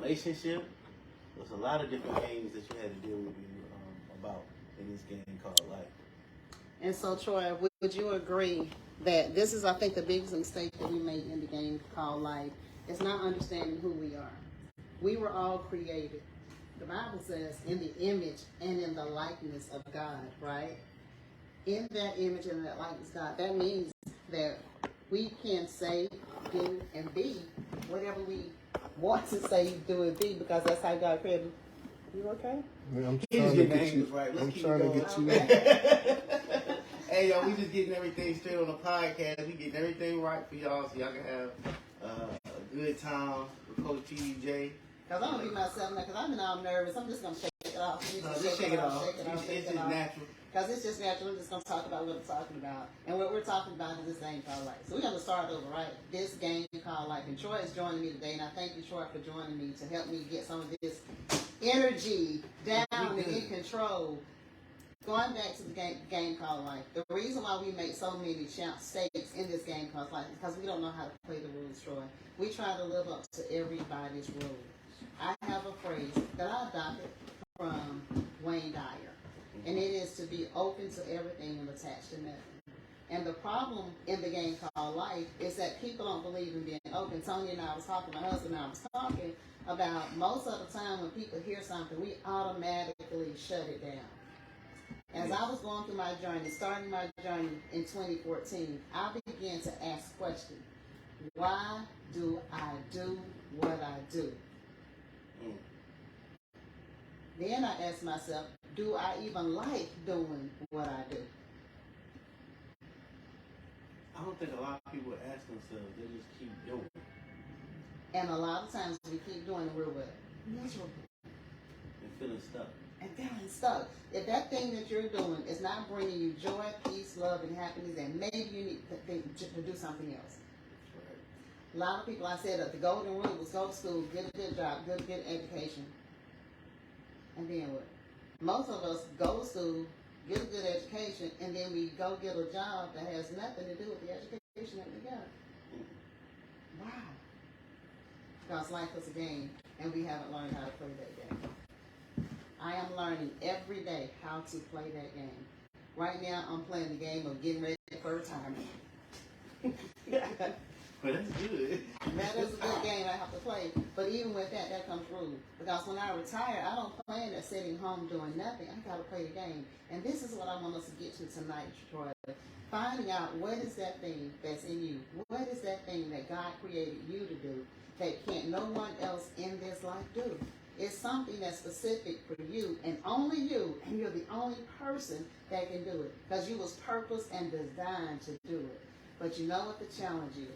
relationship. There's a lot of different things that you had to deal with about in this game called life. And so, Troy, would you agree that this is, I think, the biggest mistake that we made in the game called life? Is not understanding who we are. We were all created. The Bible says in the image and in the likeness of God, right? In that image and that likeness of God, that means that we can say, do, and be whatever we want to say, do, and be, because that's how God created. You okay? Yeah, I'm trying to get you. Right. I'm trying to get you. Hey, y'all, we just getting everything straight on the podcast. We getting everything right for y'all, so y'all can have a good time with Coach TJ. Because I'm going to be myself now, because I've been all nervous. I'm just going to shake it off. Just shake it off. It's just natural. Because it's just natural. We're just going to talk about what we're talking about. And what we're talking about is this game called life. So we're going to start over, right? This game called life. And Troy is joining me today. And I thank you, Troy, for joining me to help me get some of this energy down and in control. Going back to the game called life. The reason why we make so many stakes in this game called life is because we don't know how to play the rules, Troy. We try to live up to everybody's rules. I have a phrase that I adopted from Wayne Dyer, and it is to be open to everything and attached to nothing. And the problem in the game called life is that people don't believe in being open. Tony and I was talking, my husband and I was talking about most of the time when people hear something, we automatically shut it down. As I was going through my journey, starting my journey in 2014, I began to ask questions. Why do I do what I do? Then I asked myself, do I even like doing what I do? I don't think a lot of people ask themselves. They just keep doing it. And a lot of times we keep doing it, we're what? Miserable. And feeling stuck. And feeling stuck. If that thing that you're doing is not bringing you joy, peace, love, and happiness, then maybe you need to do something else. Right. A lot of people, I said that the golden rule was go to school, get a good job, get education. And then what? Most of us go to school, get a good education, and then we go get a job that has nothing to do with the education that we got. Wow. Because life is a game, and we haven't learned how to play that game. I am learning every day how to play that game. Right now, I'm playing the game of getting ready for retirement. Well, that's good. That is a good game I have to play. But even with that, that comes rules. Because when I retire, I don't plan on sitting home doing nothing. I got to play the game. And this is what I want us to get to tonight, Troy. Finding out what is that thing that's in you. What is that thing that God created you to do that can't no one else in this life do? It's something that's specific for you and only you, and you're the only person that can do it. Because you was purposed and designed to do it. But you know what the challenge is?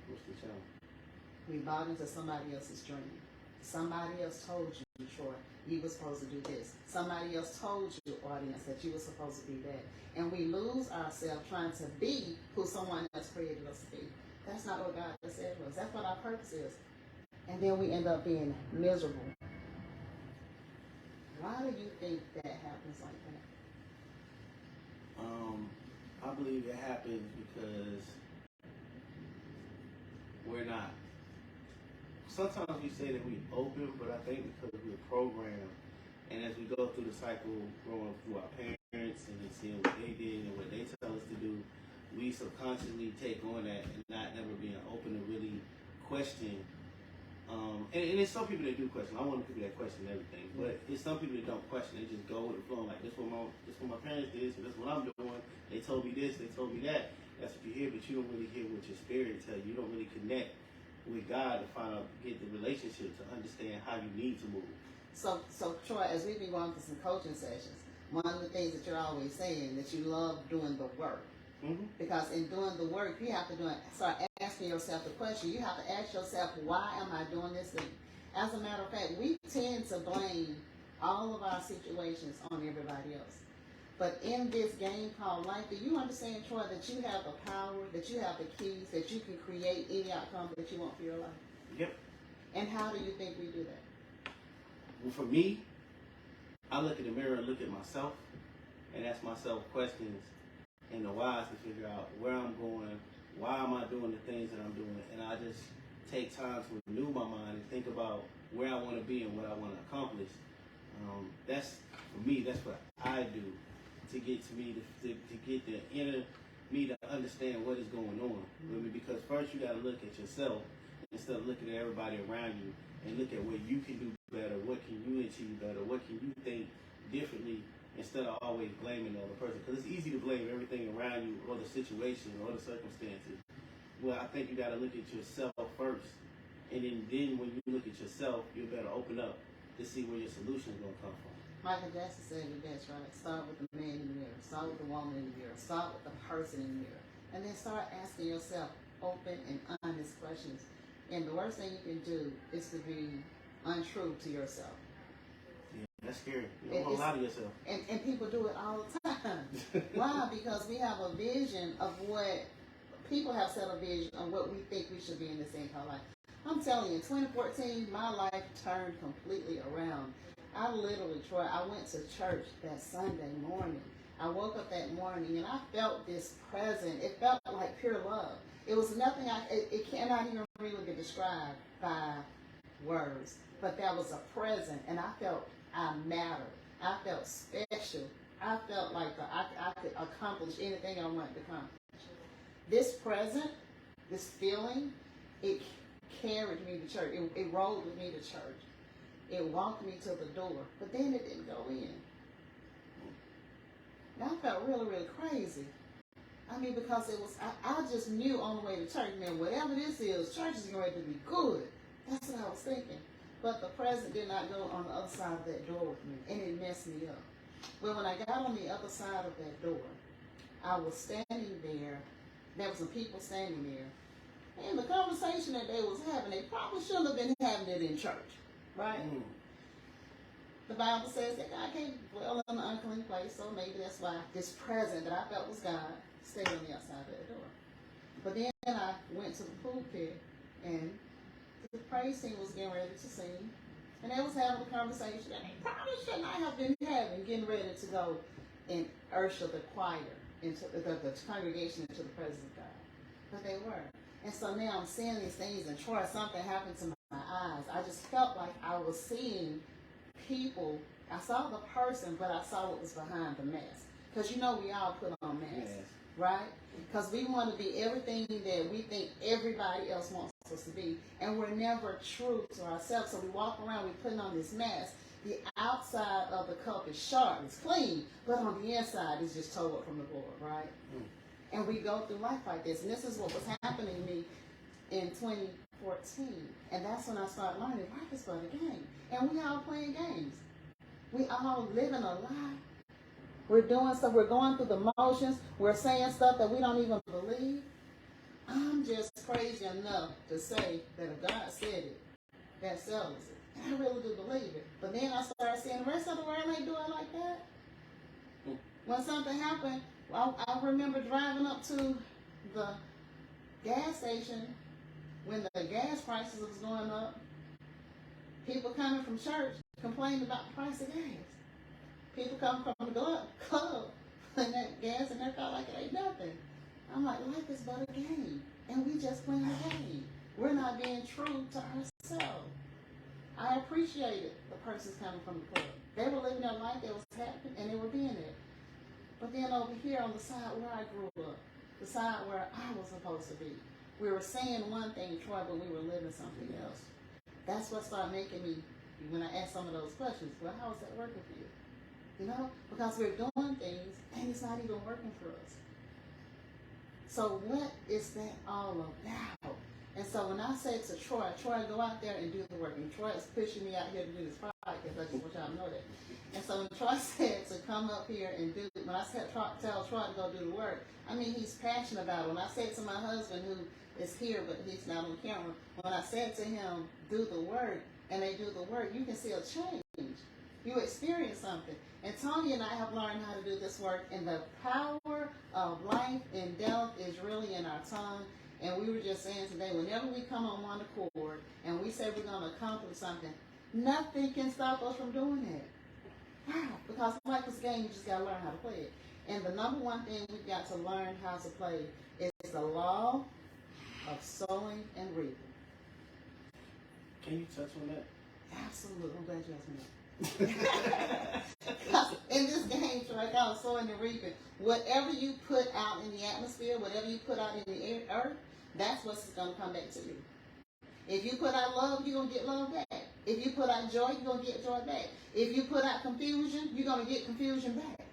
What's the challenge? We bought into somebody else's dream. Somebody else told you, Troy, you were supposed to do this. Somebody else told you, audience, that you were supposed to be that. And we lose ourselves trying to be who someone else created us to be. That's not what God has said to us. That's what our purpose is. And then we end up being miserable. Why do you think that happens like that? I believe it happens because we're not. Sometimes we say that we're open, but I think because we're programmed, and as we go through the cycle, growing through our parents and then seeing what they did and what they tell us to do, we subconsciously take on that and not never being open to really question. And there's some people that do question. I want people that question everything, but it's some people that don't question. They just go with the flow. Like this what my parents did, so that's what I'm doing. They told me this, they told me that. That's what you hear, but you don't really hear what your spirit tells you. You don't really connect with God to find out, get the relationship to understand how you need to move. So Troy, as we've been going through some coaching sessions, one of the things that you're always saying that you love doing the work. Mm-hmm. Because in doing the work, you have to start asking yourself the question. You have to ask yourself, why am I doing this thing? As a matter of fact, we tend to blame all of our situations on everybody else. But in this game called life, do you understand, Troy, that you have the power, that you have the keys, that you can create any outcome that you want for your life? Yep. And how do you think we do that? Well, for me, I look in the mirror and look at myself and ask myself questions and the whys to figure out where I'm going, why am I doing the things that I'm doing, and I just take time to renew my mind and think about where I want to be and what I want to accomplish. That's for me. That's what I do to get to me to get the inner me to understand what is going on. Because first you got to look at yourself instead of looking at everybody around you, and look at what you can do better. What can you achieve better? What can you think differently? Instead of always blaming the other person, because it's easy to blame everything around you or the situation or the circumstances. Well, I think you got to look at yourself first, and then when you look at yourself, you'll better open up to see where your solution is going to come from. Michael Jackson said it best, right? Start with the man in the mirror. Start with the woman in the mirror. Start with the person in the mirror. And then start asking yourself open and honest questions. And the worst thing you can do is to be untrue to yourself. That's scary. You don't want to lie to yourself. And people do it all the time. Why? Because we have a vision of what people have set a vision of what we think we should be in this thing called life. I'm telling you, in 2014, my life turned completely around. I literally, Troy, I went to church that Sunday morning. I woke up that morning and I felt this presence. It felt like pure love. It was nothing, it cannot even really be described by words. But there was a presence, and I felt I mattered. I felt special. I felt like I could accomplish anything I wanted to accomplish. This present, this feeling, it carried me to church. It rolled with me to church. It walked me to the door, but then it didn't go in. And I felt really, really crazy. I mean, because it was, I just knew on the way to church, man, whatever this is, church is going to be good. That's what I was thinking. But the present did not go on the other side of that door with me, and it messed me up. Well, when I got on the other side of that door, I was standing there. There were some people standing there. And the conversation that they was having, they probably shouldn't have been having it in church, right? The Bible says that God can't dwell in an unclean place, so maybe that's why this present that I felt was God stayed on the outside of that door. But then I went to the pulpit, and the praise team was getting ready to sing, and they was having a conversation that they probably should not have been having, getting ready to go and usher the choir into the congregation into the presence of God. But they were. And so now I'm seeing these things, and Troy, something happened to my eyes. I just felt like I was seeing people. I saw the person, but I saw what was behind the mask. Because you know we all put on masks, right? Because we want to be everything that we think everybody else wants us to be. And we're never true to ourselves. So we walk around, we're putting on this mask. The outside of the cup is sharp, it's clean, but on the inside it's just tore up from the board, right? And we go through life like this. And this is what was happening to me in 2014. And that's when I started learning life is but a game. And we all playing games. We all living a lie. We're doing stuff, we're going through the motions, we're saying stuff that we don't even believe. I'm just crazy enough to say that if God said it, that settles it. And I really do believe it. But then I started seeing the rest of the world ain't doing like that. When something happened, I remember driving up to the gas station when the gas prices was going up. People coming from church complaining about the price of gas. People come from the club and that gas, and they felt like it ain't nothing. I'm like, life is but a game, and we just playing a game. We're not being true to ourselves. I appreciated the persons coming from the club. They were living their life, they was happy, and they were being it. But then over here on the side where I grew up, the side where I was supposed to be, we were saying one thing, Troy, but we were living something else. That's what started making me, when I asked some of those questions, well, how is that working for you? You know, because we're doing things and it's not even working for us. So what is that all about? And so when I said to Troy, go out there and do the work. And Troy is pushing me out here to do this podcast. I just want y'all to know that. And so when Troy said to come up here and do, when I said tell Troy to go do the work, I mean, he's passionate about it. When I said to my husband, who is here, but he's not on camera, when I said to him, do the work, and they do the work, you can see a change. You experience something. And Tony and I have learned how to do this work, and the power of life and death is really in our tongue. And we were just saying today, whenever we come on one accord and we say we're going to accomplish something, nothing can stop us from doing that. Wow. Because like this game, you just got to learn how to play it. And the number one thing we've got to learn how to play is the law of sowing and reaping. Can you touch on that? Absolutely. I'm glad you asked me that. In this game, like I was sowing and reaping, whatever you put out in the atmosphere, whatever you put out in the earth, that's what's going to come back to you. If you put out love, you're going to get love back. If you put out joy, you're going to get joy back. If you put out confusion, you're going to get confusion back.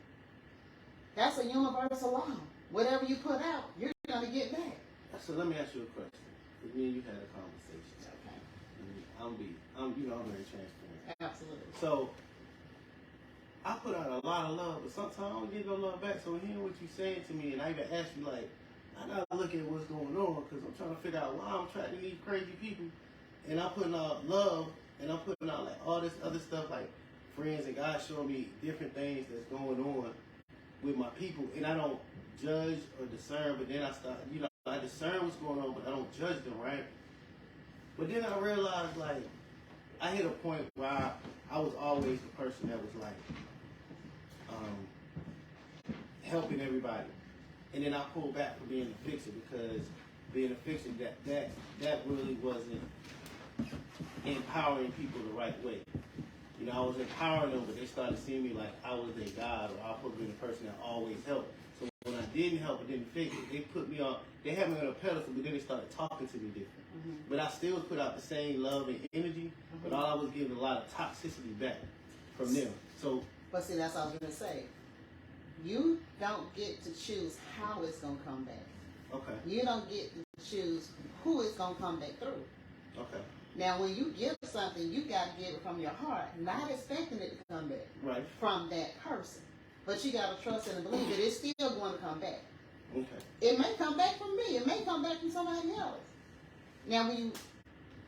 That's a universal law. Whatever you put out, you're going to get back. So let me ask you a question. Because me and you had a conversation. Okay. I'm very transparent. Absolutely. So I put out a lot of love, but sometimes I don't get no love back. So hearing what you saying to me, and I even asked you, like, I gotta look at what's going on because I'm trying to figure out why I'm attracting these crazy people, and I'm putting out love, and I'm putting out like all this other stuff, like friends and God showing me different things that's going on with my people, and I don't judge or discern. But then I start, I discern what's going on, but I don't judge them, right? But then I realized, like, I hit a point where I was always the person that was like helping everybody, and then I pulled back from being a fixer because being a fixer that really wasn't empowering people the right way. I was empowering them, but they started seeing me like I was their God, or I was supposed to be the person that always helped. So when I didn't help or didn't fix it, they put me on. They had me on a pedestal, but then they started talking to me different. Mm-hmm. But I still put out the same love and energy, but all I was getting a lot of toxicity back from them. So, but see, that's what I was going to say. You don't get to choose how it's going to come back. Okay. You don't get to choose who it's going to come back through. Okay. Now, when you give something, you got to give it from your heart, not expecting it to come back from that person. But you got to trust and believe that it's still going to come back. Okay. It may come back from me. It may come back from somebody else. Now, when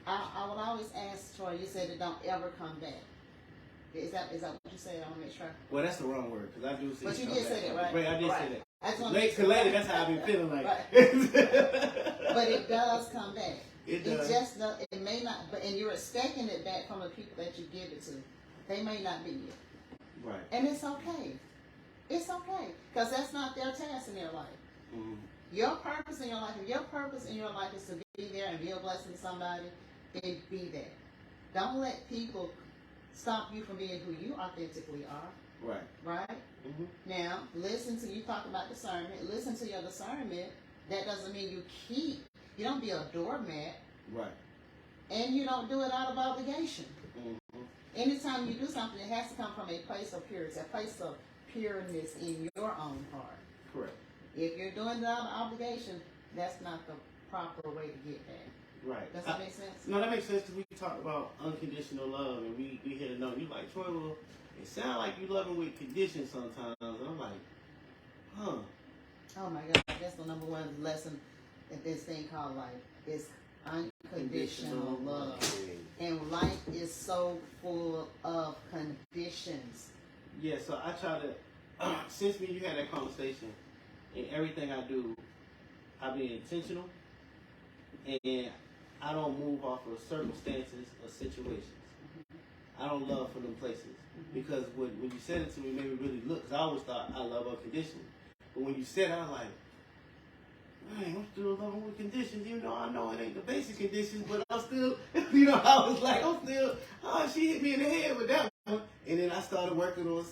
I would always ask Troy, you said it don't ever come back. Is that what you said? I want to make sure. Well, that's the wrong word because I do say. But you did say that, right? Right, I did say that. Later, that's how I've been feeling like. But it does come back. It does. It just does. It may not, and you're expecting it back from the people that you give it to. They may not be you. Right. And it's okay. It's okay because that's not their task in their life. Mm-hmm. Your purpose in your life, if your purpose in your life is to be there and be a blessing to somebody, then be there. Don't let people stop you from being who you authentically are. Right. Right? Mm-hmm. Now, you talk about discernment. Listen to your discernment. That doesn't mean you don't be a doormat. Right. And you don't do it out of obligation. Mm-hmm. Anytime you do something, it has to come from a place of purity, a place of pureness in your own heart. Correct. If you're doing it out of obligation, that's not the proper way to get back. Right. Does that make sense? No, that makes sense because we talk about unconditional love, and we hit a note. You like, Troy, well, it sounds like you loving with conditions sometimes. And I'm like, huh. Oh my God, that's the number one lesson in this thing called life is unconditional love. And life is so full of conditions. Yeah, so I try to, since me and you had that conversation, in everything I do, I be intentional, and I don't move off of circumstances or situations. Mm-hmm. I don't love for them places. Mm-hmm. Because when you said it to me, it made me really look, because I always thought I love unconditionally. But when you said it, I was like, man, I'm still loving with conditions, even though I know it ain't the basic conditions, but I'm still, I was like, she hit me in the head with that one. And then I started working on,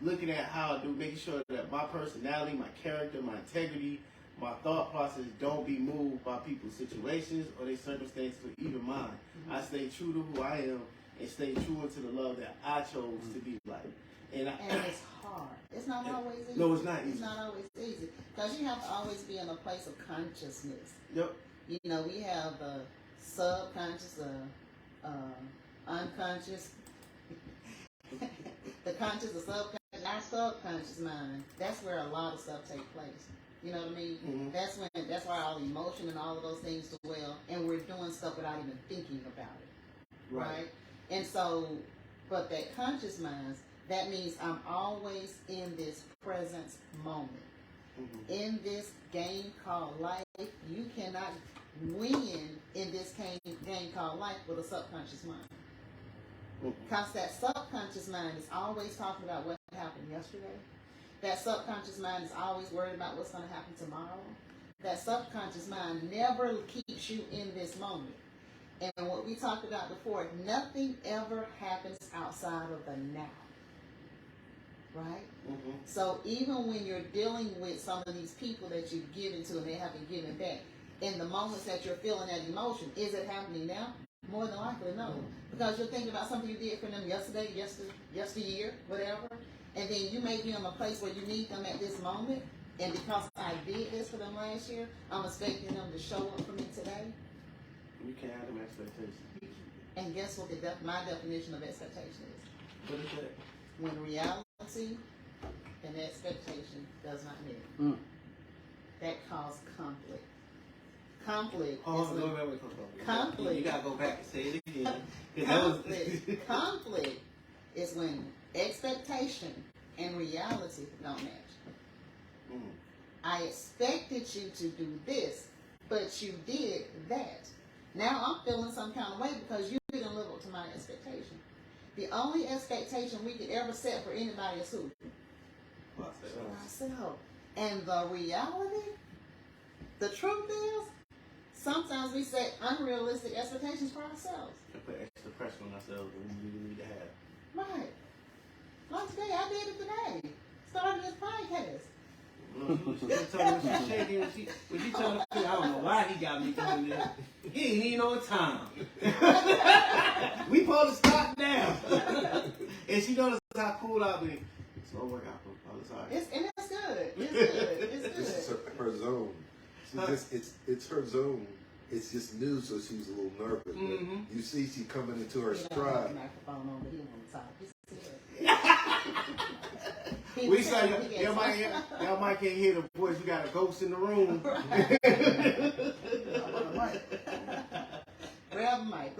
looking at how I do, making sure that my personality, my character, my integrity, my thought process don't be moved by people's situations or their circumstances or even mine. Mm-hmm. I stay true to who I am and stay true into the love that I chose to be like. And it's hard. It's not always easy. No, it's not easy. It's not always easy. Because you have to always be in a place of consciousness. Yep. We have the subconscious, unconscious, the conscious, the subconscious. Our subconscious mind, that's where a lot of stuff takes place. You know what I mean? Mm-hmm. That's where all the emotion and all of those things dwell, and we're doing stuff without even thinking about it. Right? And so, but that conscious mind, that means I'm always in this present moment. Mm-hmm. In this game called life, you cannot win in this game called life with a subconscious mind. Because that subconscious mind is always talking about what happened yesterday. That subconscious mind is always worried about what's going to happen tomorrow. That subconscious mind never keeps you in this moment. And what we talked about before, nothing ever happens outside of the now. Right? Mm-hmm. So even when you're dealing with some of these people that you've given to and they haven't given back, in the moments that you're feeling that emotion, is it happening now? More than likely, no. Because you're thinking about something you did for them yesterday, yesteryear, whatever, and then you may be in a place where you need them at this moment, and because I did this for them last year, I'm expecting them to show up for me today. You can't have them expectations. And guess what my definition of expectation is? What is that? When reality and expectation does not meet. That causes conflict. Conflict. Conflict. You gotta go back and say it again. Conflict is when expectation and reality don't match. I expected you to do this, but you did that. Now I'm feeling some kind of way because you didn't live up to my expectation. The only expectation we could ever set for anybody is who? Ourselves. And the reality, the truth is, sometimes we set unrealistic expectations for ourselves. And put extra pressure on ourselves than we really need to have. Right. Like today, I did it today. Started this podcast. When she told me, I don't know why he got me doing this. He ain't even on time. We supposed to stop now. And she noticed how cool I've been. Slow workout all the time. It's good. It's good. It's good. This is her zone. It's her zone. It's just new, so she was a little nervous. Mm-hmm. But you see, she coming into her He don't have stride. the microphone on, but he don't want to talk. We say y'all might can't hear the voice. We got a ghost in the room. Grab a mic.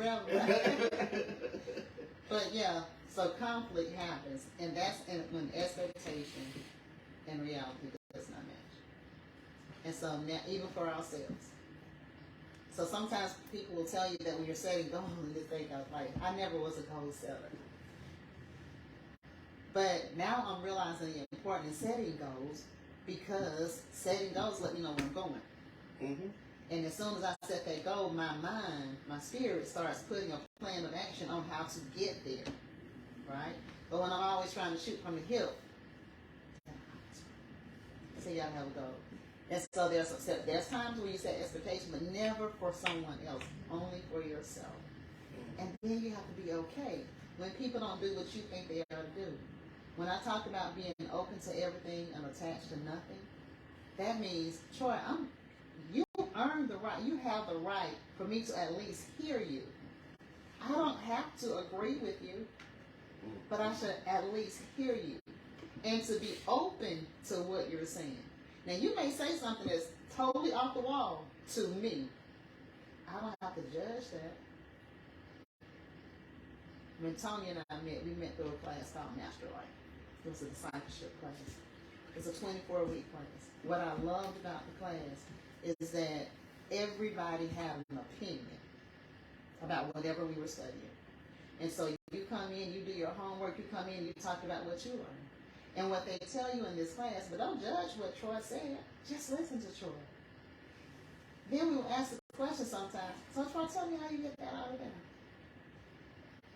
But yeah, so conflict happens, and that's when expectation and reality does not match. And so now, even for ourselves. So sometimes people will tell you that when you're setting goals and this thing goes like, I never was a goal setter. But now I'm realizing the importance of setting goals, because setting goals let me know where I'm going. Mm-hmm. And as soon as I set that goal, my mind, my spirit starts putting a plan of action on how to get there, right? But when I'm always trying to shoot from the hip, so you gotta have a goal. And so there's times when you set expectations, but never for someone else, only for yourself. And then you have to be okay when people don't do what you think they ought to do. When I talk about being open to everything and attached to nothing, that means, Troy, you earned the right, you have the right for me to at least hear you. I don't have to agree with you, but I should at least hear you. And to be open to what you're saying. Now, you may say something that's totally off the wall to me. I don't have to judge that. When Tony and I met, we met through a class called Master Life. It was a discipleship class. It's a 24-week class. What I loved about the class is that everybody had an opinion about whatever we were studying. And so you come in, you do your homework, you come in, you talk about what you learned. And what they tell you in this class, but don't judge what Troy said, just listen to Troy. Then we will ask the question sometimes, so Troy, tell me how you get that out of there.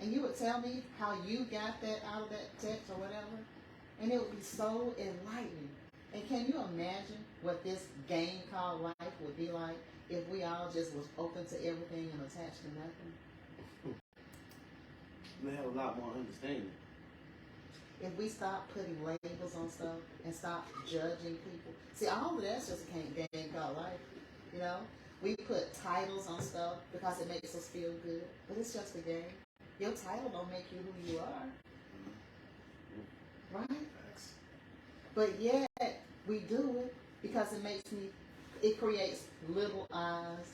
And you would tell me how you got that out of that text or whatever, and it would be so enlightening. And can you imagine what this game called life would be like if we all just was open to everything and attached to nothing? We have a lot more understanding. If we stop putting labels on stuff and stop judging people. See, all of that's just a game called life, you know? We put titles on stuff because it makes us feel good, but it's just a game. Your title don't make you who you are. Right? But yet, we do it because it creates little I's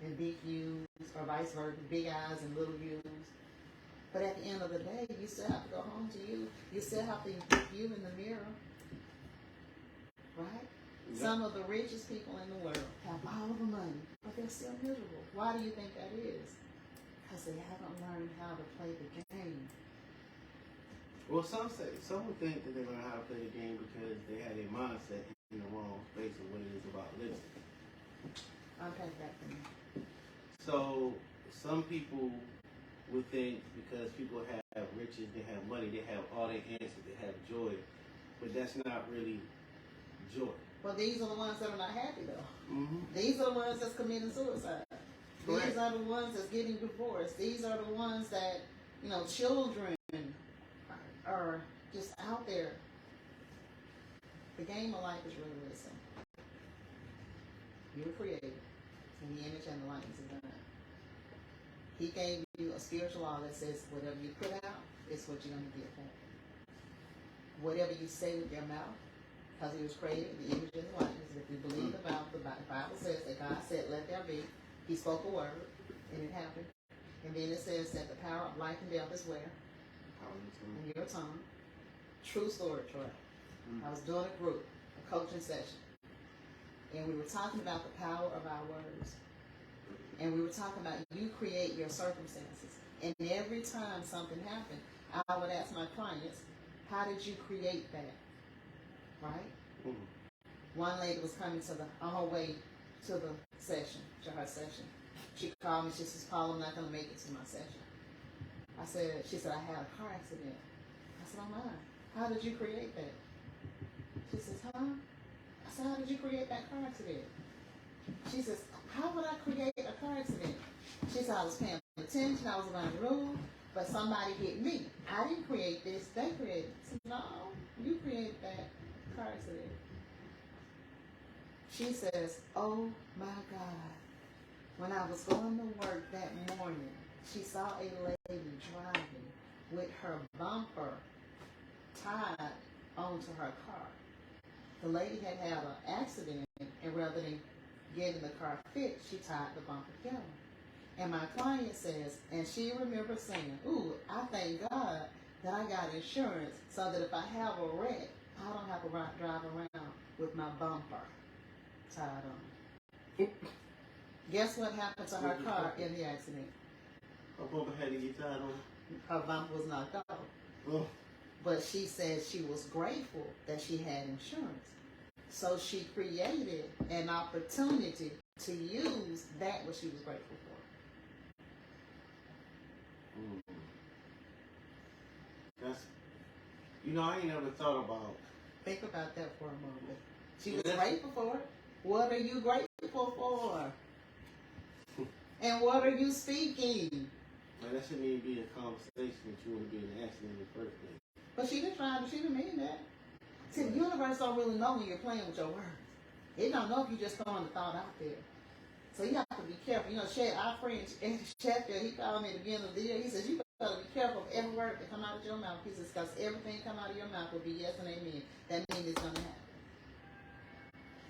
and big U's, or vice versa, big I's and little U's. But at the end of the day, you still have to go home to you. You still have to look you in the mirror. Right? Yeah. Some of the richest people in the world have all of the money, but they're still miserable. Why do you think that is? Because they haven't learned how to play the game. Well, some would think that they learn how to play the game because they had their mindset in the wrong space of what it is about living. Unpack that for me. So, some people would think because people have riches, they have money, they have all their answers, they have joy, but that's not really joy. Well, these are the ones that are not happy though. Mm-hmm. These are the ones that's committing suicide. Correct. These are the ones that's getting divorced. These are the ones that, children are just out there. The game of life is really, really simple. You were created in the image and the likeness of God. He gave you a spiritual law that says whatever you put out is what you're going to get back. Whatever you say with your mouth, because he was created in the image and the likeness. If you believe the Bible says that God said, let there be. He spoke a word, and it happened. And then it says that the power of life and death is where? In your tongue. True story, Troy. I was doing a group, a coaching session. And we were talking about the power of our words. And we were talking about you create your circumstances. And every time something happened, I would ask my clients, how did you create that? Right? Mm-hmm. One lady was coming on her way to the session, to her session. She called me, she says, Paul, I'm not going to make it to my session. She said, I had a car accident. I said, oh my, how did you create that? She says, huh? I said, how did you create that car accident? She says, how would I create a car accident? She said, I was paying attention, I was around the room, but somebody hit me. I didn't create this, they created it. I said, no, you created that car accident. She says, oh my God. When I was going to work that morning, she saw a lady driving with her bumper tied onto her car. The lady had an accident, and rather than getting the car fixed, she tied the bumper together. And my client says, and she remembers saying, ooh, I thank God that I got insurance so that if I have a wreck, I don't have to drive around with my bumper tied on. Guess what happened to her car in the accident? Her bumper had to get tied on. Her bumper was knocked off. Oh. But she said she was grateful that she had insurance. So she created an opportunity to use that what she was grateful for. That's, I ain't never thought about. Think about that for a moment. She was grateful for it. What are you grateful for? And what are you speaking? Like, that shouldn't even be a conversation that you want to be in an accident in the first place. But she didn't mean that. See, the universe don't really know when you're playing with your words. It don't know if you're just throwing the thought out there. So you have to be careful. Our friend Sheffield, he called me at the beginning of the year. He says, you got to be careful of every word that come out of your mouth. He says, because everything come out of your mouth will be yes and amen. That means it's going to happen.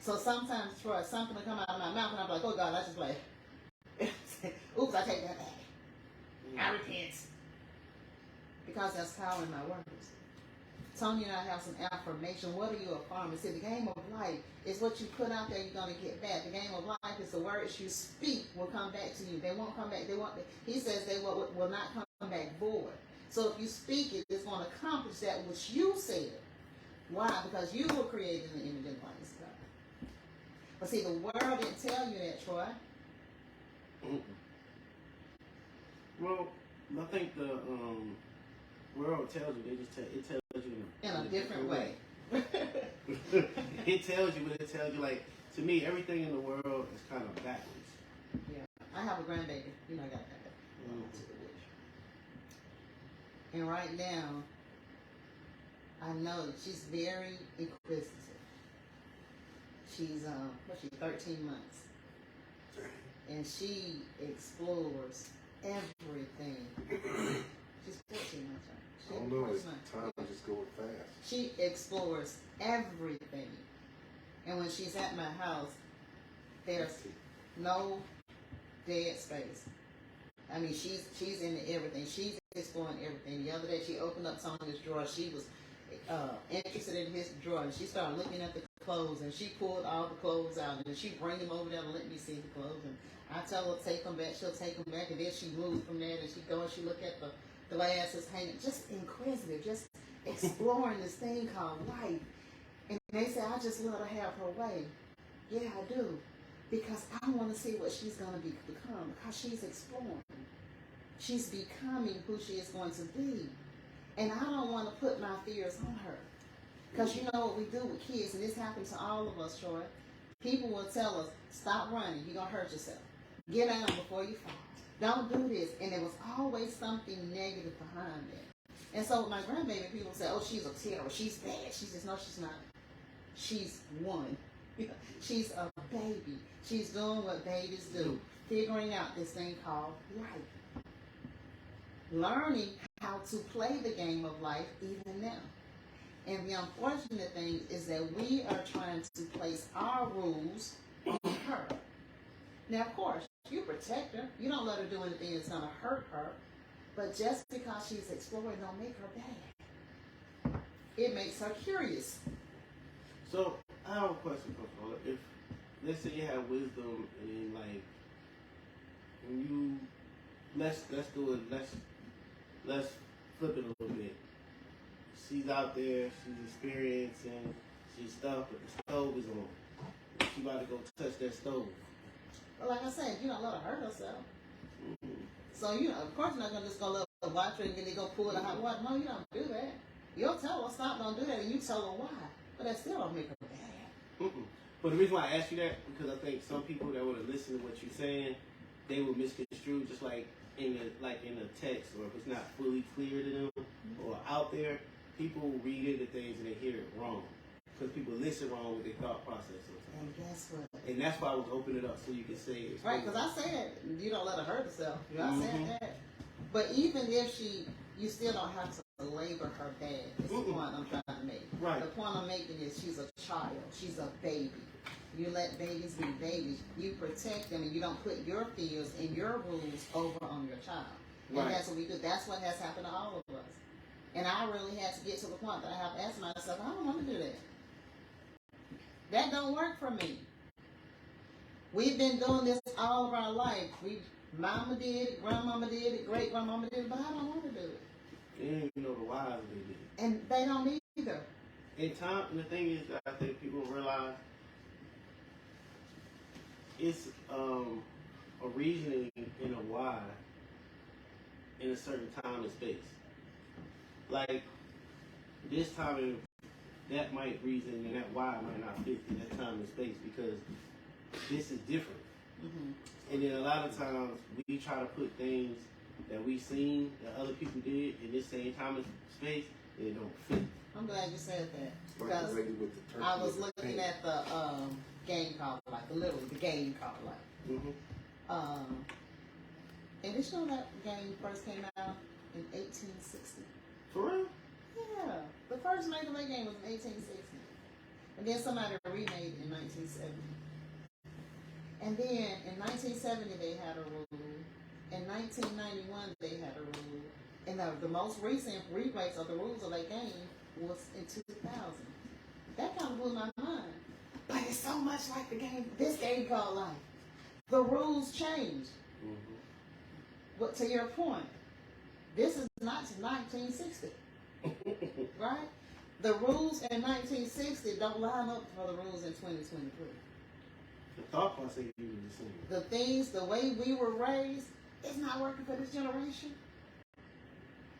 So sometimes, Troy, something will come out of my mouth, and I'm like, oh, God, I just like, oops, I take that back. I repent. Because there's power in my words. Tony and I have some affirmation. What are you affirming? See, the game of life is what you put out there, you're going to get back. The game of life is the words you speak will come back to you. They won't come back. He says they will not come back void. So if you speak it, it's going to accomplish that which you said. Why? Because you were created in the image and likeness of God. But see, the world didn't tell you that, Troy. Well, I think the world tells you. It tells you in a different way. It tells you, but it tells you, like, to me, everything in the world is kind of backwards. Yeah, I have a grandbaby. I got that. And right now, I know that she's very inquisitive. She's 13 months, and she explores everything. She's 14 months, right? I don't know, time is just going fast. She explores everything. And when she's at my house, there's no dead space. I mean, she's into everything. She's exploring everything. The other day, she opened up Sonya's drawer. She was interested in his drawer, and she started looking at the clothes, and she pulled all the clothes out, and she bring them over there to let me see the clothes. And I tell her take them back. She'll take them back, and then she moves from there, and she go and she look at the glasses hanging, just inquisitive, just exploring this thing called life. And they say, I just let her have her way. Yeah, I do. because I want to see what she's going to become, because she's exploring. She's becoming who she is going to be. And I don't want to put my fears on her. Because you know what we do with kids, and this happens to all of us, Troy. People will tell us, stop running, you're going to hurt yourself. Get down before you fall. Don't do this. And there was always something negative behind it. And so with my grandbaby, people say, oh, she's a terror, she's bad. She says, no, she's not. She's one. She's a baby. She's doing what babies do, figuring out this thing called life. Learning how to play the game of life even now. And the unfortunate thing is that we are trying to place our rules on her. Now, of course, you protect her. You don't let her do anything that's going to hurt her. But just because she's exploring don't make her bad. It makes her curious. So, I have a question for Paula. If, let's say you have wisdom and like, when you, let's do it, let's flip it a little bit. She's out there, she's experiencing, she's stuff, but the stove is on. She about to go touch that stove. Well, like I said, you don't let her hurt herself. Mm-hmm. So, you know, of course you're not going to just go let her watch her and then go pull the hot water. No, you don't do that. You'll tell her, stop, don't do that, and you tell her why. But that still don't make her bad. Mm-mm. But the reason why I asked you that, because I think some people that would have listened to what you're saying, they would misconstrue just like in the text, or if it's not fully clear to them or out there, people read into things and they hear it wrong. Because people listen wrong with their thought process sometimes. And guess what? And that's why I was opening it up so you can say it. Right, because I said you don't let her hurt herself. You know, I said that. But even if you still don't have to label her bad. That's the point I'm trying to make. Right. The point I'm making is she's a child. She's a baby. You let babies be babies. You protect them, and you don't put your fears and your rules over on your child. And Right. that's what we do. That's what has happened to all of us. And I really had to get to the point that I have to ask myself, I don't want to do that. That don't work for me. We've been doing this all of our life. Mama did it, grandmama did it, great grandmama did it, but I don't want to do it. They didn't even know the whys they did. And they don't either. In time, and the thing is that I think people realize it's a reasoning and a why in a certain time and space. Like this time and that might reason and that why might not fit in that time and space because this is different. Mm-hmm. And then a lot of times we try to put things that we've seen that other people did in this same time and space and it don't fit. I'm glad you said that. Because Because I was looking at the game called Life, literally the game called Life. Mm-hmm. And did you know that game first came out in 1860? For real? Yeah. The first Mega Man game was in 1860. And then somebody remade it in 1970. And then in 1970 they had a rule. In 1991 they had a rule. And the most recent replays of the rules of that game was in 2000. That kind of blew my mind. But it's so much like the game, this game called Life. The rules changed. Mm-hmm. But to your point, this is not 1960, right? The rules in 1960 don't line up for the rules in 2023. The thought process is the same. The things, the way we were raised, it's not working for this generation.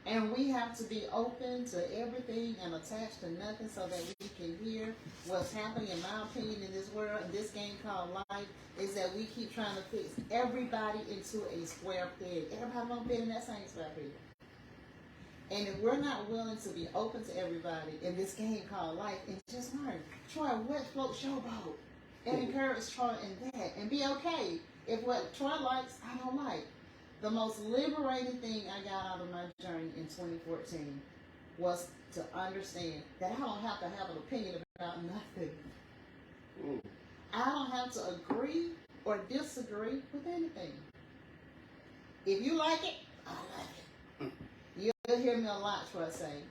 And we have to be open to everything and attached to nothing so that we can hear what's happening, in my opinion, in this world, in this game called life, is that we keep trying to fix everybody into a square peg. Everybody won't fit in that same square peg. And if we're not willing to be open to everybody in this game called life and just learn, Troy, what floats your boat? And encourage Troy in that. And be okay if what Troy likes, I don't like. The most liberating thing I got out of my journey in 2014 was to understand that I don't have to have an opinion about nothing. Mm. I don't have to agree or disagree with anything. If you like it, I like it. You'll hear me a lot, Troy, say,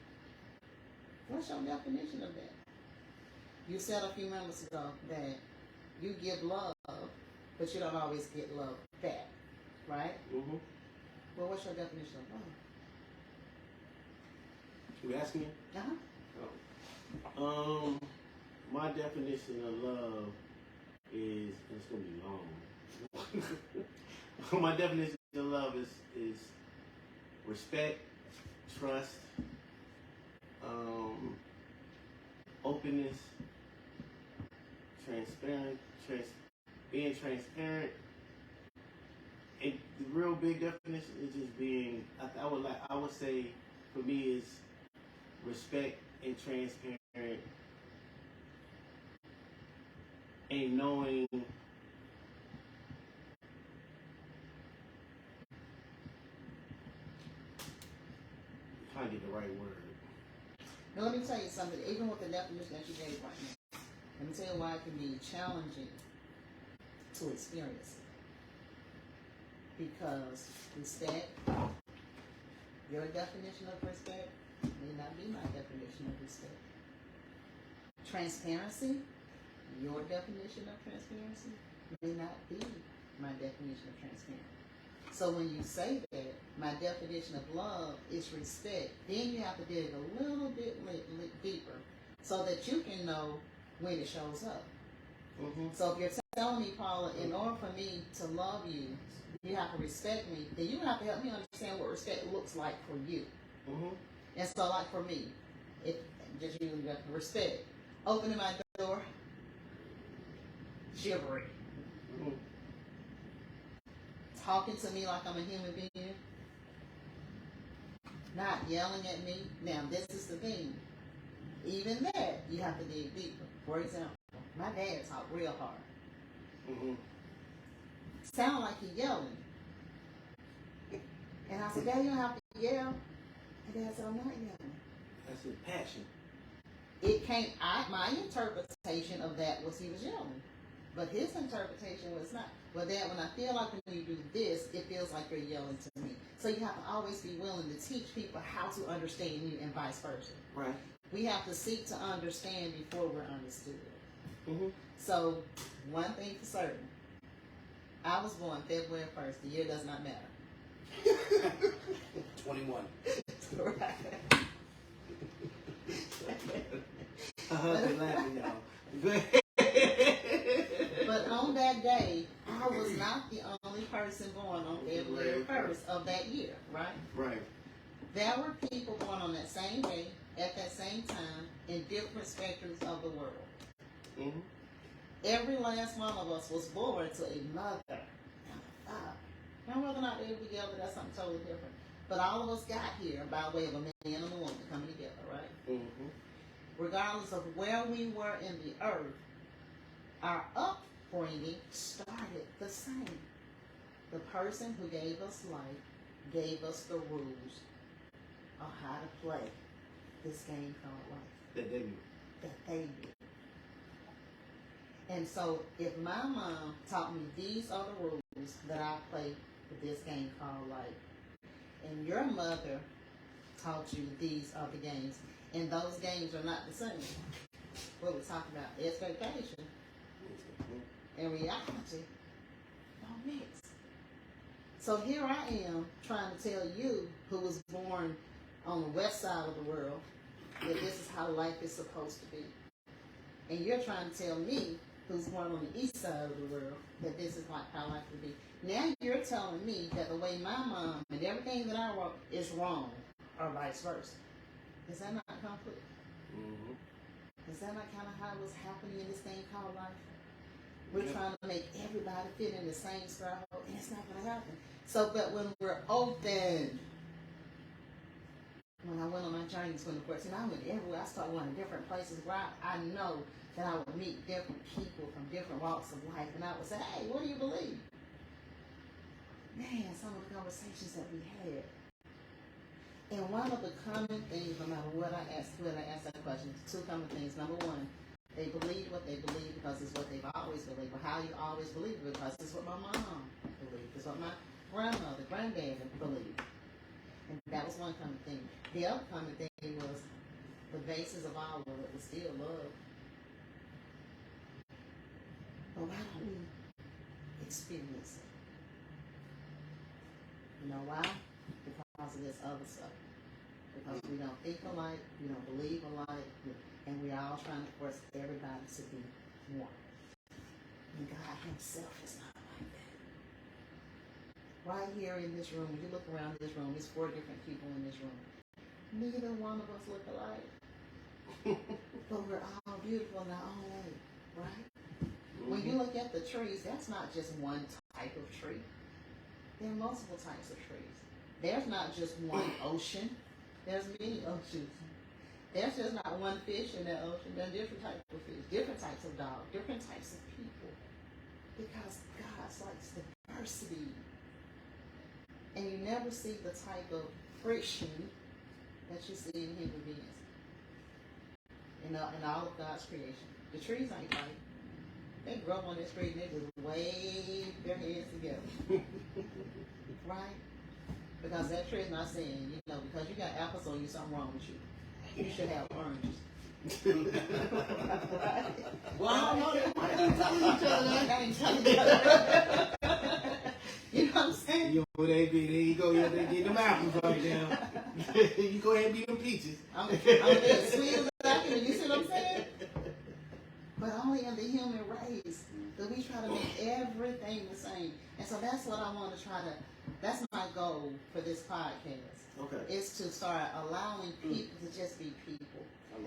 what's your definition of that? You said a few minutes ago that you give love, but you don't always get love back. Right? Mm-hmm. Well, what's your definition of love? You asking me? Uh-huh. Oh. My definition of love is, and it's gonna be long. My definition of love is respect, trust, openness, being transparent. And the real big definition is just being. I would say, for me, is respect and transparent, and knowing. Trying to get the right word. Now let me tell you something. Even with the definition that you gave right now, let me tell you why it can be challenging to experience it. Because respect, your definition of respect may not be my definition of respect. Transparency, your definition of transparency may not be my definition of transparency. So when you say that, my definition of love is respect, then you have to dig a little bit deeper so that you can know when it shows up. Mm-hmm. So if you're telling me, Paula, in order for me to love you, you have to respect me, then you have to help me understand what respect looks like for you. Mm-hmm. And so like for me, just using respect, opening my door, gibbering. Mm-hmm. Talking to me like I'm a human being, not yelling at me. Now, this is the thing. Even that, you have to dig deeper. For example, my dad talked real hard. Mm-hmm. Sound like he yelling. And I said, Dad, you don't have to yell. And Dad said, I'm not yelling. That's his passion. My interpretation of that was he was yelling. But his interpretation was not. But Dad, when I feel like when you do this, it feels like you're yelling to me. So you have to always be willing to teach people how to understand you and vice versa. Right. We have to seek to understand before we're understood. Mm-hmm. So one thing for certain, I was born February 1st. The year does not matter. 21. Right. Laughing, y'all. Go ahead. But on that day, I was not the only person born on February 1st of that year, right? Right. There were people born on that same day, at that same time, in different spectrums of the world. Mm-hmm. Every last one of us was born to a mother and a father. Now, whether or not they were together, that's something totally different. But all of us got here by way of a man and a woman coming together, right? Mm-hmm. Regardless of where we were in the earth, our upbringing started the same. The person who gave us life gave us the rules of how to play this game called life. That they knew. And so if my mom taught me these are the rules that I play with this game called life, and your mother taught you these are the games, and those games are not the same. What we're talking about, expectation and reality don't mix. So here I am trying to tell you, who was born on the west side of the world, that this is how life is supposed to be. And you're trying to tell me, who's born on the east side of the world, that this is how life will be. Now you're telling me that the way my mom and everything that I wrote is wrong, or vice versa. Is that not conflict? Mm-hmm. Is that not kind of how it was happening in this thing called life? We're trying to make everybody fit in the same square hole, and it's not going to happen. So, but when we're open, when I went on my journey in 2014, I went everywhere. I started going to different places where I know that I would meet different people from different walks of life, and I would say, hey, what do you believe? Man, some of the conversations that we had. And one of the common things, no matter what I ask that question, two common things. Number one, they believe what they believe because it's what they've always believed. But how you always believe it, because it's what my mom believed. It's what my grandmother, granddad believed. And that was one common thing. The other common thing was the basis of all of it was still love. But why don't we experience it? You know why? Because of this other stuff. Because we don't think alike, we don't believe alike, and we're all trying to force everybody to be one. And God himself is not like that. Right here in this room, when you look around this room, there's 4 different people in this room. Neither one of us look alike. But we're all beautiful in our own way, right? When you look at the trees, that's not just one type of tree. There are multiple types of trees. There's not just one ocean. There's many oceans. There's just not one fish in that ocean. There are different types of fish, different types of dogs, different types of people. Because God likes diversity. And you never see the type of friction that you see in human beings. In all of God's creation. The trees ain't right. They grow up on this tree and they just wave their heads together. Right? Because that tree is not saying, because you got apples on you, something wrong with you. You should have oranges. Right? Well, I don't know. They might be telling each other. I ain't telling each other. You know what I'm saying? There you go. Yeah, they get them apples right now. You go ahead and beat them peaches. I'm as sweet as I can. You see what I'm saying? But only in the human race do we try to make everything the same. And so that's what I want to that's my goal for this podcast. Okay. Is to start allowing people to just be people.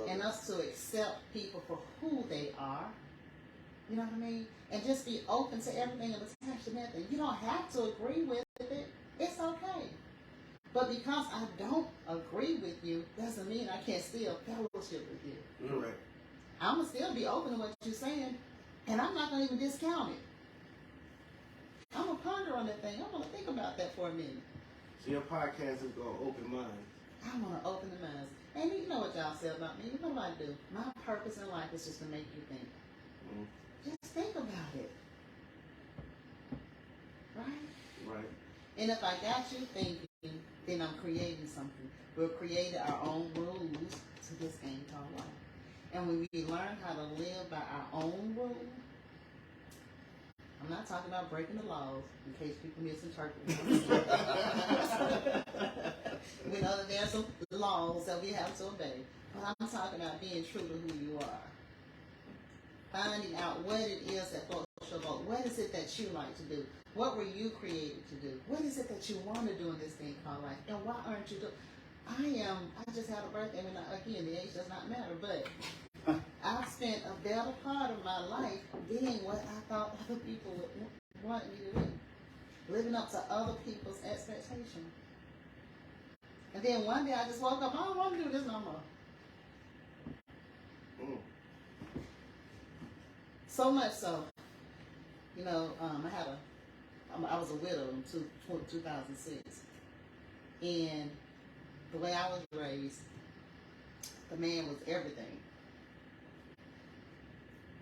And us to accept people for who they are. You know what I mean? And just be open to everything and attached to nothing. You don't have to agree with it. It's okay. But because I don't agree with you, doesn't mean I can't still fellowship with you. Correct. I'm going to still be open to what you're saying, and I'm not going to even discount it. I'm going to ponder on that thing. I'm going to think about that for a minute. So your podcast is going to open minds. I want to open the minds. And you know what y'all say about me. You know what I do. My purpose in life is just to make you think. Just think about it. Right? Right. And if I got you thinking, then I'm creating something. We've created our own rules to this game called life. And when we learn how to live by our own rules, I'm not talking about breaking the laws, in case people misinterpret what I'm saying. We know that there are some laws that we have to obey. But I'm talking about being true to who you are. Finding out what it is that folks should vote. What is it that you like to do? What were you created to do? What is it that you want to do in this thing called life? And why aren't you doing? I just had a birthday, and again, the age does not matter, but I've spent a better part of my life being what I thought other people would want me to do. Living up to other people's expectations. And then one day I just woke up, I don't want to do this no more. So much so, I was a widow in 2006. And the way I was raised, the man was everything.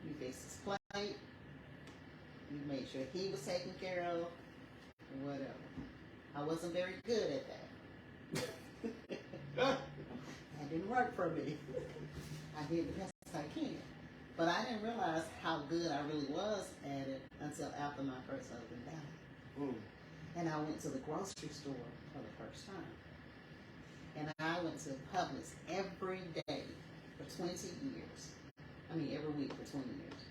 You fixed his plate, you made sure he was taken care of, whatever. I wasn't very good at that. That didn't work for me. I did the best I can. But I didn't realize how good I really was at it until after my first husband died. And I went to the grocery store for the first time. And I went to Publix every day for 20 years. Every week for 20 years.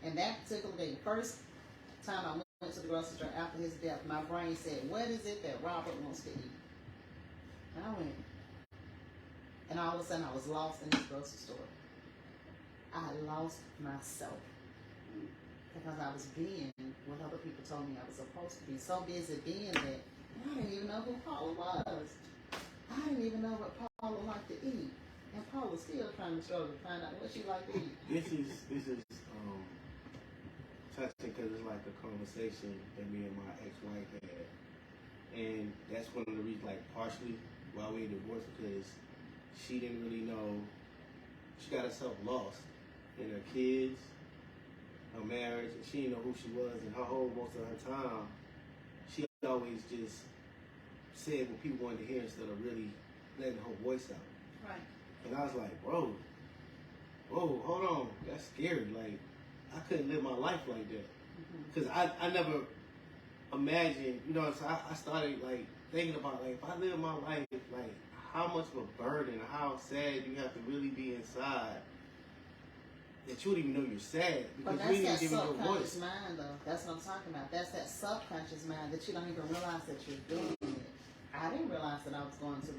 And that particular day, the first time I went to the grocery store after his death, my brain said, what is it that Robert wants to eat? And I went. And all of a sudden I was lost in this grocery store. I lost myself. Because I was being what other people told me I was supposed to be. So busy being that I didn't even know who Paula was. I didn't even know what Paula liked to eat. And Paula's still trying to struggle to find out what she liked to eat. This is touching because it's like a conversation that me and my ex-wife had. And that's one of the reasons, like partially why we divorced, because she didn't really know, she got herself lost in her kids, her marriage, and she didn't know who she was, and her whole most of her time, she always just said what people wanted to hear instead of really letting her voice out. Right. And I was like, whoa, hold on, that's scary. Like, I couldn't live my life like that. Because I never imagined, so I started, like, thinking about, like, if I live my life, like, how much of a burden, how sad you have to really be inside that you wouldn't even know you're sad But because you that's didn't that even give it your voice. subconscious mind, though. That's what I'm talking about. That's that subconscious mind that you don't even realize that you're doing it. I didn't realize that I was going to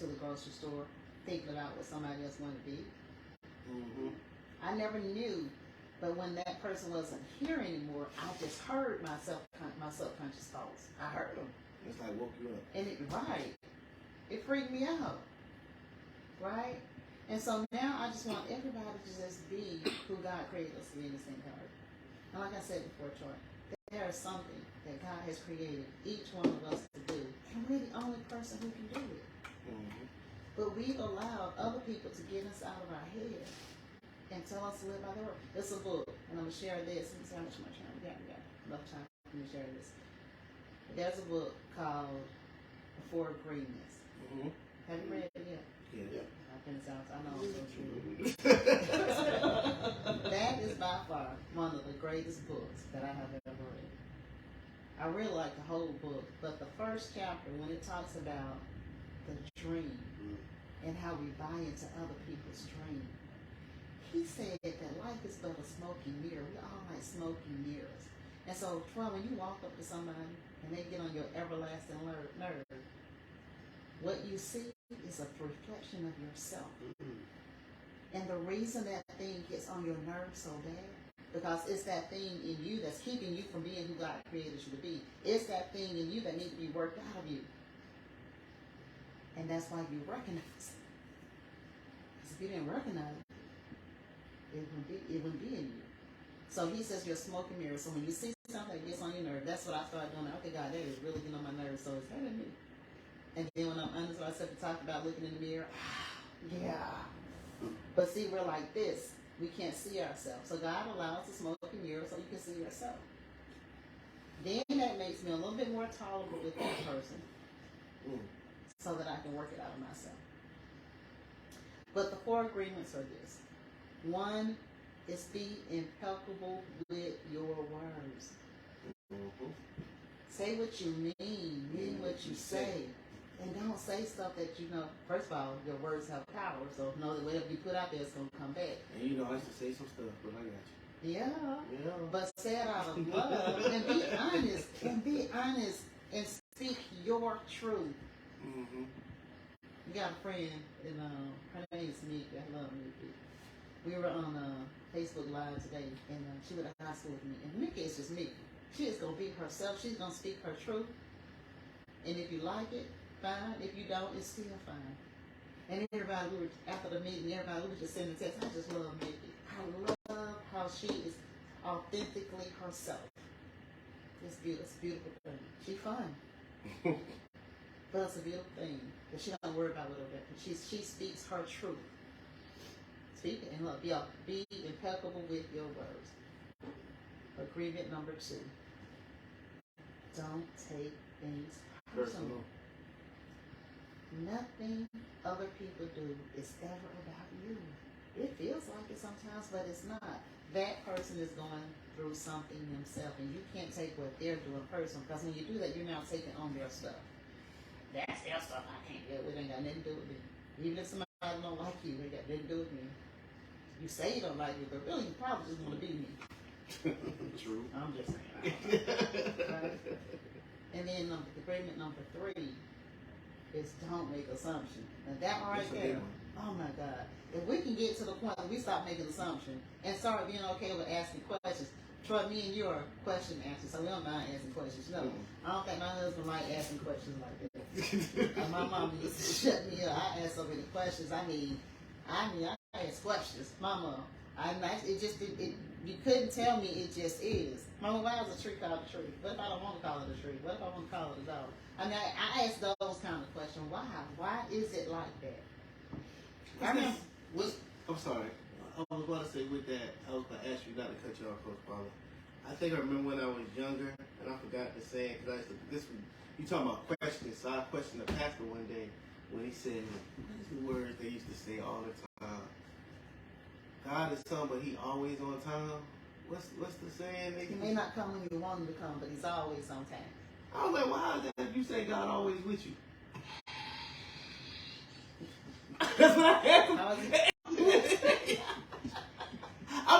the grocery store thinking about what somebody else wanted to be. Mm-hmm. I never knew, but when that person wasn't here anymore, I just heard my subconscious thoughts. I heard them. It's like woke you up. And it freaked me out, right? And so now I just want everybody to just be who God created us to be in this entire. And like I said before, Troy, there is something that God has created each one of us to do, and we're the only person who can do it. Mm-hmm. But we've allowed other people to get us out of our head and tell us to live by their word. It's a book, and I'm going to share this. Let me see how much more time we got. Enough time for me to share this. There's a book called The Four Agreements. Mm-hmm. Have you read it yet? Yeah. I know I'm so true. That is by far one of the greatest books that I have ever read. I really like the whole book, but the first chapter, when it talks about the dream and how we buy into other people's dream, he said that life is but a smoky mirror. We all like smoky mirrors. And so, Troy, when you walk up to somebody and they get on your everlasting nerve, what you see is a reflection of yourself. And the reason that thing gets on your nerves so bad, because it's that thing in you that's keeping you from being who God created you to be. It's that thing in you that needs to be worked out of you. And that's why you recognize it. Because if you didn't recognize it, it wouldn't be in you. So he says you're a smoke and mirror. So when you see something that gets on your nerve, that's what I started doing. Okay, God, that is really getting on my nerves. So it's hurting me. And then when I'm honest, what I said to talk about looking in the mirror, yeah. But see, we're like this. We can't see ourselves. So God allows the smoke and mirror so you can see yourself. Then that makes me a little bit more tolerable with that person so that I can work it out of myself. But the four agreements are this. One is be impeccable with your words. Mm-hmm. Say what you mean what you say. And don't say stuff that you know, first of all, your words have power, so know that whatever you put out there is going to come back. And you know, I used to say some stuff, but I got you. Yeah. But say it out of love and be honest and speak your truth. Mm-hmm. You got a friend, and her name is Mickey. I love Mickey. We were on Facebook Live today, and she went to high school with me. And Mickey is just Mickey. She is going to be herself. She's going to speak her truth. And if you like it, fine. If you don't, it's still fine. And everybody, after the meeting, we were just sending text. I just love Mickey. I love how she is authentically herself. It's beautiful. It's a beautiful thing. She's fun. But it's a beautiful thing. But she don't worry about whatever. She speaks her truth. Speak it and look. Be impeccable with your words. Agreement number 2. Don't take things personal. Nothing other people do is ever about you. It feels like it sometimes, but it's not. That person is going through something themselves, and you can't take what they're doing personal, because when you do that, you're now taking on their stuff. That's their stuff. I can't do it. It ain't got nothing to do with me. Even if somebody don't like you, it got nothing to do with me. You say you don't like me, but really you probably just want to be me. True. I'm just saying. Right? And then agreement number 3 is don't make assumptions. Now that right there, oh my God. If we can get to the point where we stop making assumptions and start being okay with asking questions. Troy, me and you are question answers, so we don't mind asking questions. No, I don't think my husband like asking questions like that. My mama used to shut me up. I ask so many questions. I ask questions. Mama, you couldn't tell me it just is. Mama, why is a tree called a tree? What if I don't want to call it a tree? What if I want to call it a dog? I mean, I ask those kind of questions. Why? Why is it like that? I'm sorry. I was going to say with that, I was going to ask you not to cut you off, Coach Paula. I think I remember when I was younger, and I forgot to say it, because you talking about questions, so I questioned the pastor one day when he said, what is the word they used to say all the time? God is some, but he always on time. What's the saying? He may not come when you want him to come, but he's always on time. I was like, why is that if you say God always with you? That's what I asked him. I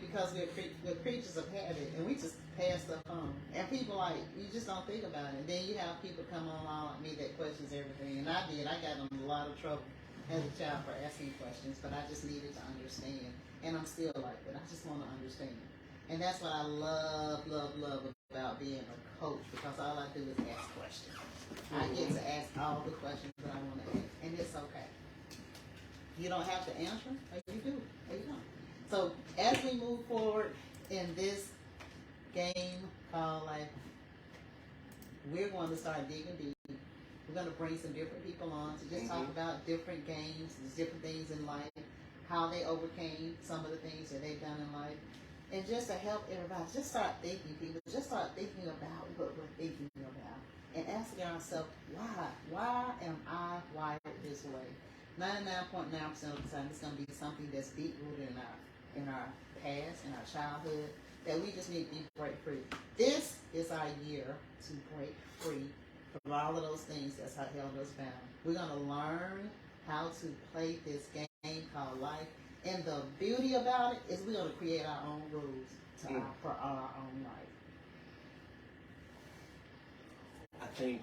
because we're creatures of habit, and we just pass stuff on. And people like, you just don't think about it. And then you have people come along like me that questions everything. And I got in a lot of trouble as a child for asking questions, but I just needed to understand. And I'm still like that. I just want to understand. And that's what I love about being a coach, because all I do is ask questions. I get to ask all the questions that I want to ask, and it's okay. You don't have to answer, or you do, or you don't. So as we move forward in this game called life, we're going to start digging deep. We're going to bring some different people on to just talk about different games, different things in life, how they overcame some of the things that they've done in life, and just to help everybody, just start thinking, people. Just start thinking about what we're thinking about, and asking ourselves, why am I wired this way? 99.9% of the time, it's going to be something that's deep rooted in our past, in our childhood, that we just need to break free. This is our year to break free from all of those things that's held us bound. We're going to learn how to play this game called life. And the beauty about it is we're going to create our own rules for our own life. I think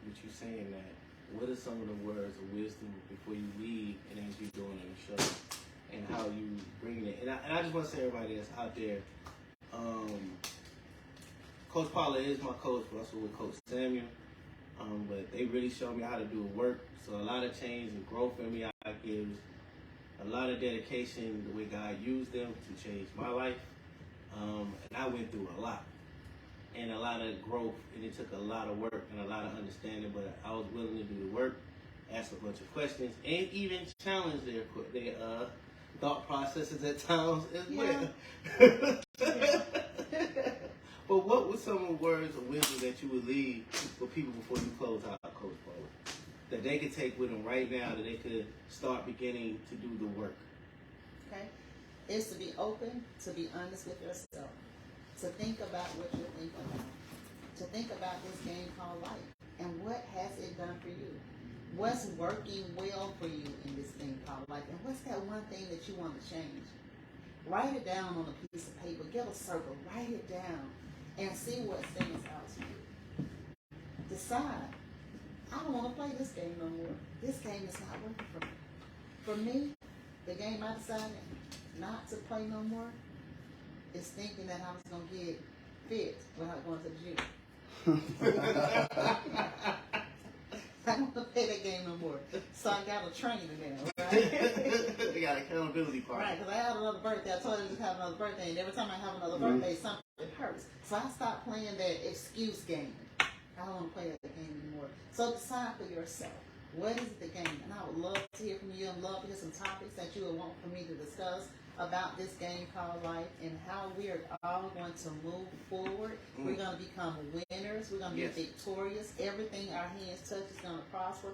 with you saying that, what are some of the words of wisdom before you leave and as you're doing the show, and how you bring it? And I just want to say, everybody that's out there, Coach Paula is my coach, but also with Coach Samuel. But they really showed me how to do the work. So a lot of change and growth in me, I give a lot of dedication, the way God used them to change my life. And I went through a lot. And a lot of growth, and it took a lot of work and a lot of understanding, but I was willing to do the work, ask a bunch of questions, and even challenge their thought processes at times as well. But what were some of the words of wisdom that you would leave for people before you close out, Coach Paula, that they could take with them right now, that they could start beginning to do the work? Okay? It's to be open, to be honest with yourself. To think about what you're thinking about. To think about this game called life. And what has it done for you? What's working well for you in this thing called life? And what's that one thing that you want to change? Write it down on a piece of paper. Get a circle. Write it down. And see what stands out to you. Decide. I don't want to play this game no more. This game is not working for me. For me, the game I decided not to play no more is thinking that I was going to get fit without going to the gym. I don't want to play that game no more. So I got a trainer now, right? They got an accountability part. Right, because I had another birthday. I told her to just have another birthday, and every time I have another birthday, something hurts. So I stopped playing that excuse game. I don't want to play that game anymore. So decide for yourself. What is the game? And I would love to hear from you. I'd love to hear some topics that you would want for me to discuss about this game called life, and how we are all going to move forward. We're going to become winners. We're going to be victorious. Everything our hands touch is going to prosper.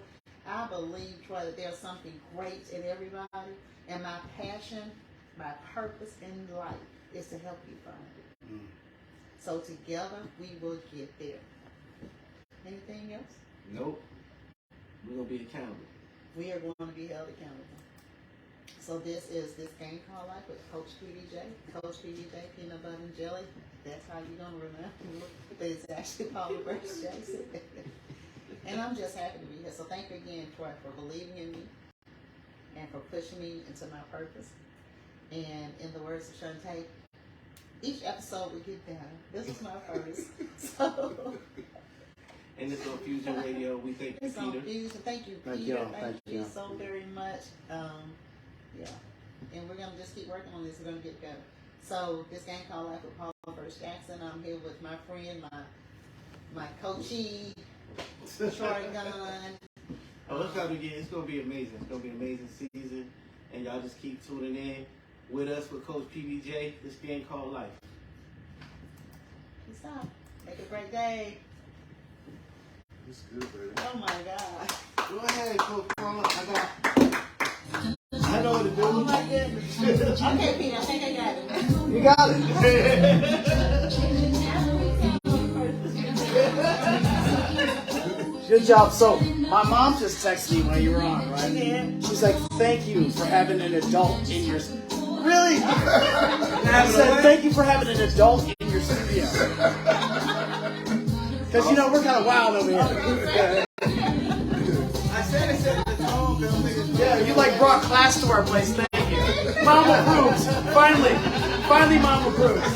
I believe, Troy, that there's something great in everybody, and my passion, my purpose in life is to help you find it. So together, we will get there. Anything else? Nope. We're going to be accountable. We are going to be held accountable. So this is This Game Called Life with Coach PBJ. Coach PBJ, Peanut Butter and Jelly. That's how you're going to remember. But it's actually Paula Burks Jackson. And I'm just happy to be here. So thank you again, Troy, for believing in me and for pushing me into my purpose. And in the words of Shantae, each episode will get better. This is my first. So... And it's on Fusion Radio. We thank you, Peter. Peter. Fusion. Thank you, Peter. Thank you so very much. Yeah. And we're going to just keep working on this. We're going to get better. So, This Game Called Life with Paula Burks Jackson. I'm here with my friend, my coachee, Troy Gunn. Oh, it's going to be amazing. It's going to be an amazing season. And y'all just keep tuning in with us with Coach PBJ. This Game Called Life. Peace out. Make a great day. It's good, baby. Oh, my God. Go ahead, Coach Paula. I know what to do. Oh, my goodness. Okay, Peter, I think I got it. You got it. Good job. So, my mom just texted me when you were on, right? Yeah. She's like, thank you for having an adult in your Really? I said, thank you for having an adult in your studio. Because, you know, we're kind of wild over here. I said it's home, but I'm thinking, Yeah, you like brought class to our place. Thank you. Mom approves. Finally, Mom approves.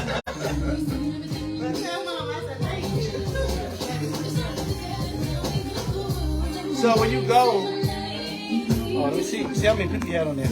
But tell Mom I said thank you. So when you go, oh, let me see how many people you had on there.